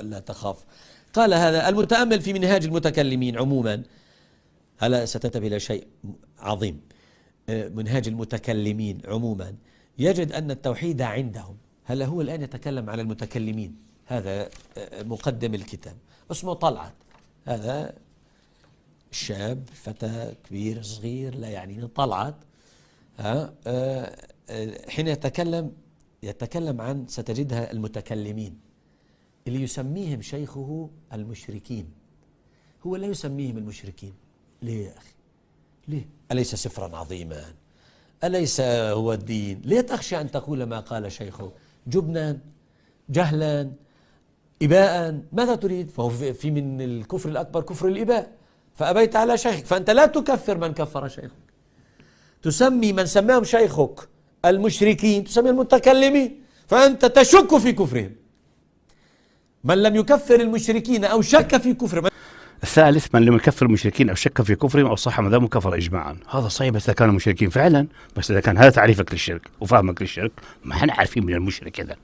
لا تخاف. قال هذا المتأمل في منهاج المتكلمين عموما. هلا ستنتبه إلى شيء عظيم. منهاج المتكلمين عموما يجد أن التوحيد عندهم. هلا هو الآن يتكلم على المتكلمين. هذا مقدم الكتاب اسمه طلعت، هذا شاب فتى كبير صغير لا يعني طلعت. حين يتكلم عن ستجدها المتكلمين اللي يسميهم شيخه المشركين. هو لا يسميهم المشركين. ليه يا أخي؟ ليه؟ أليس سفرا عظيما؟ أليس هو الدين؟ ليه تخشى أن تقول ما قال شيخه؟ جبنا، جهلا، إباء، ماذا تريد؟ فهو في من الكفر الأكبر كفر الإباء، فأبيت على شيخك. فأنت لا تكفر من كفر شيخك، تسمي من سماهم شيخك المشركين تسمي المتكلمين، فأنت تشك في كفرهم. من لم يكفر المشركين أو شك في كفرهم. الثالث من لم يكفر المشركين أو شك في كفرهم أو صح مذهبهم كفر إجماعا. هذا صحيح بس إذا كانوا مشركين فعلا، بس إذا كان هذا تعريفك للشرك وفهمك للشرك، ما احنا عارفين من المشرك إذا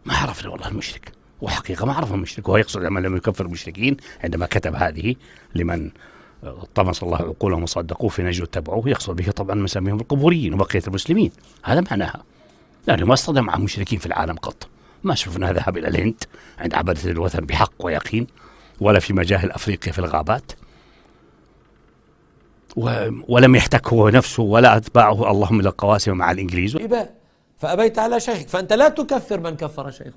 ما عرفنا والله المشرك، وحقيقة ما عرفنا المشرك. وهو يقصد من لم يكفر المشركين عندما كتب هذه لمن طمس الله عقولهم وصدقوه في نجوا اتبعوه، يقصد به طبعا مسميهم القبوريين وبقية المسلمين. هذا معناها، لأنه ما اصطدم مع مشركين في العالم قط. ما شفنا ذهب إلى الهند عند عبادة الوثن بحق ويقين، ولا في مجاهل أفريقيا في الغابات، ولم يحتك هو نفسه ولا أتباعه اللهم إلى القواسم مع الإنجليز. فأبيت على شيخك، فأنت لا تكفر من كفر شيخك،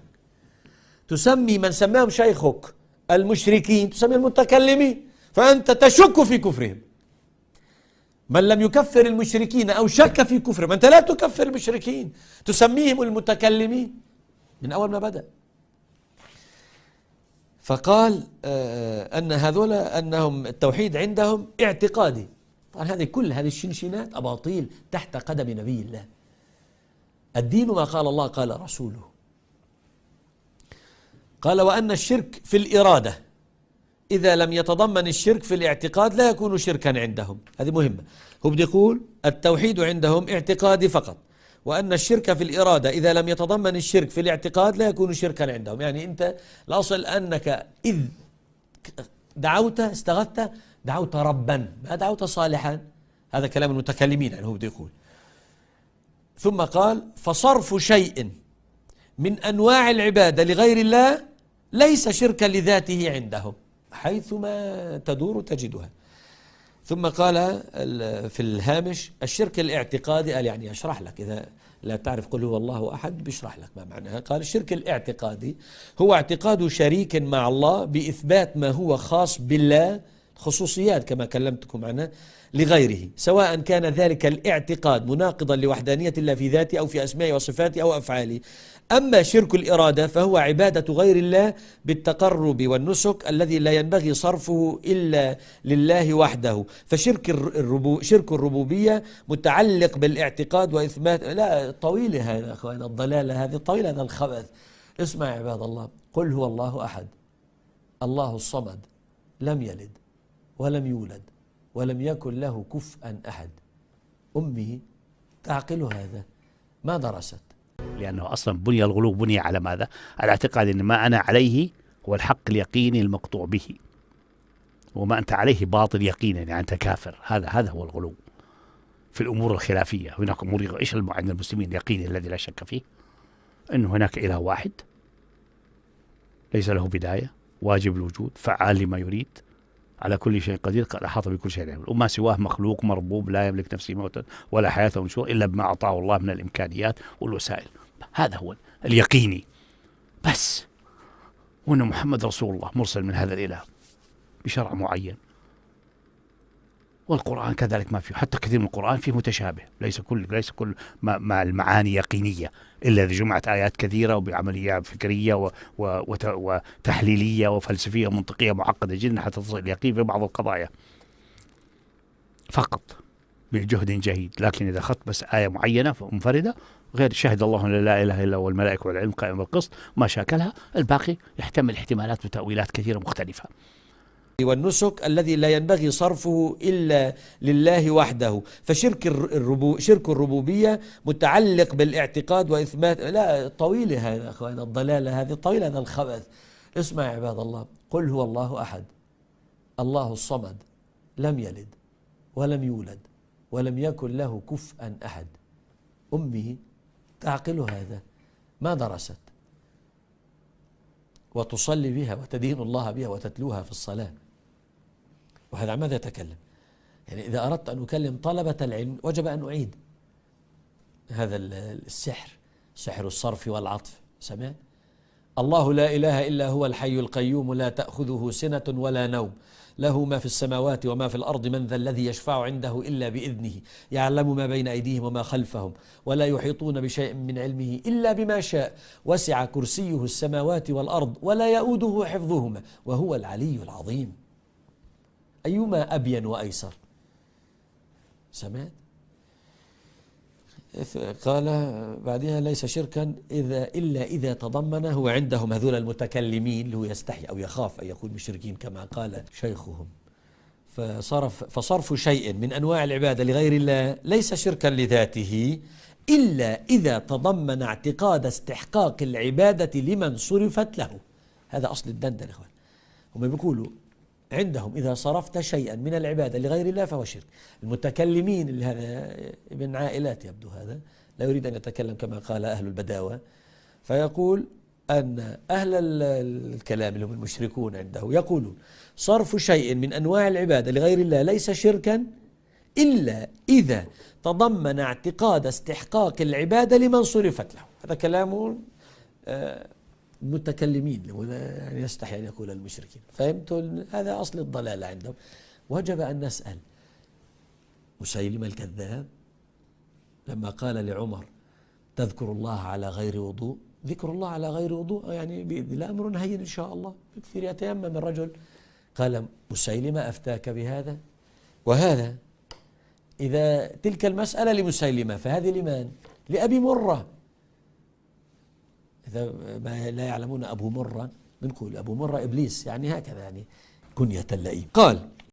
تسمي من سماهم شيخك المشركين تسمي المتكلمين، فأنت تشك في كفرهم. من لم يكفر المشركين أو شك في كفرهم، أنت لا تكفر المشركين، تسميهم المتكلمين من أول ما بدأ. فقال أن هذول أنهم التوحيد عندهم اعتقادي. طبعا كل هذه الشنشنات أباطيل تحت قدم نبي الله. الدين ما قال الله قال رسوله. قال وأن الشرك في الإرادة إذا لم يتضمن الشرك في الاعتقاد لا يكون شركا عندهم. هذه مهمة. هو بده يقول التوحيد عندهم اعتقادي فقط، وأن الشرك في الإرادة إذا لم يتضمن الشرك في الاعتقاد لا يكون شركا عندهم. يعني أنت الأصل أنك إذ دعوت استغثت دعوت ربا ما دعوت صالحا. هذا كلام المتكلمين يعني هو بده يقول. ثم قال فصرف شيء من أنواع العبادة لغير الله ليس شركا لذاته عندهم، حيثما تدور تجدها. ثم قال في الهامش الشرك الاعتقادي، قال يعني أشرح لك إذا لا تعرف قل هو الله أحد بيشرح لك ما معناها. قال الشرك الاعتقادي هو اعتقاد شريك مع الله بإثبات ما هو خاص بالله، خصوصيات كما كلمتكم عنها، لغيره، سواء كان ذلك الاعتقاد مناقضا لوحدانية الله في ذاته أو في أسمائه وصفاته أو أفعاله. أما شرك الإرادة فهو عبادة غير الله بالتقرب والنسك الذي لا ينبغي صرفه إلا لله وحده. فشرك شرك الربوبية متعلق بالاعتقاد وإثبات. لا طويلة هذا أخوان، الضلالة هذه طويلة، هذا الخبث. اسمع يا عباد الله، قل هو الله أحد الله الصمد لم يلد ولم يولد ولم يكن له كفءا أحد. أمي تعقل هذا ما درست. لأنه أصلا بني الغلو بني على ماذا؟ على اعتقاد أن ما أنا عليه هو الحق اليقيني المقطوع به، وما أنت عليه باطل يقينا، يعني أنت كافر. هذا هو الغلو في الأمور الخلافية. هناك أمور إيش عند المسلمين اليقيني الذي لا شك فيه، أنه هناك إله واحد ليس له بداية، واجب الوجود، فعال لما يريد، على كل شيء قدير، قد أحاط بكل شيء علما، وما سواه مخلوق مربوب لا يملك نفسه موتا ولا حياة ولا نشور إلا بما أعطاه الله من الإمكانيات والوسائل. هذا هو اليقيني بس، وأن محمد رسول الله مرسل من هذا الإله بشرع معين. والقرآن كذلك ما فيه، حتى كثير من القرآن فيه متشابه، ليس كل ما المعاني يقينية، إلا إذا جمعت آيات كثيرة وبعملية فكرية وتحليلية وفلسفية ومنطقية معقدة جدا حتى تصل اليقين في بعض القضايا فقط بجهد جهيد. لكن إذا أخذت بس آية معينة منفردة غير شهد الله أن لا إله إلا هو والملائكة والعلم قائما بالقسط ما شاكلها، الباقي يحتمل احتمالات وتأويلات كثيرة مختلفة. والنسك الذي لا ينبغي صرفه إلا لله وحده. فشرك شرك الربوبية متعلق بالاعتقاد وإثبات. لا طويلة هذا أخوان، الضلالة هذه طويلة، هذا الخبث. اسمع يا عباد الله، قل هو الله أحد الله الصمد لم يلد ولم يولد ولم يكن له كفءا أحد. أمي تعقل هذا، ما درست، وتصلي بها وتدين الله بها وتتلوها في الصلاة، وهذا عن ماذا يتكلم؟ يعني إذا أردت أن أكلم طلبة العلم وجب أن أعيد هذا السحر، سحر الصرف والعطف. سمعت؟ الله لا إله إلا هو الحي القيوم لا تأخذه سنة ولا نوم له ما في السماوات وما في الأرض من ذا الذي يشفع عنده إلا بإذنه يعلم ما بين أيديهم وما خلفهم ولا يحيطون بشيء من علمه إلا بما شاء وسع كرسيه السماوات والأرض ولا يؤوده حفظهما وهو العلي العظيم. أيما أبين وأيسر؟ سمعت؟ قال بعدها ليس شركا إلا إذا تضمنه عندهم هذول المتكلمين اللي هو يستحي أو يخاف أن يكون مشركين كما قال شيخهم. فصرف شيء من أنواع العبادة لغير الله ليس شركا لذاته إلا إذا تضمن اعتقاد استحقاق العبادة لمن صرفت له. هذا أصل الدندن يا إخوان. هم بيقولوا عندهم إذا صرفت شيئا من العبادة لغير الله فهو شرك. المتكلمين اللي هذا ابن عائلات يبدو هذا لا يريد أن يتكلم كما قال أهل البداوة، فيقول أن أهل الكلام اللي هم المشركون عنده يقولون صرف شيء من أنواع العبادة لغير الله ليس شركا إلا إذا تضمن اعتقاد استحقاق العبادة لمن صرفت له. هذا كلام المتكلمين يعني يستحي أن يقول المشركين. فهمتوا؟ هذا أصل الضلال عندهم. وجب أن نسأل مسيلمة الكذاب لما قال لعمر تذكر الله على غير وضوء، ذكر الله على غير وضوء يعني بإذن الله أمر هين إن شاء الله، بكثير يتيمم الرجل. قال مسيلمة أفتاك بهذا؟ وهذا إذا تلك المسألة لمسيلمة فهذه لمن؟ لأبي مرة. إذا ما لا يعلمون أبو مرة بنقول أبو مرة إبليس، يعني هكذا يعني كنية اللئيم. قال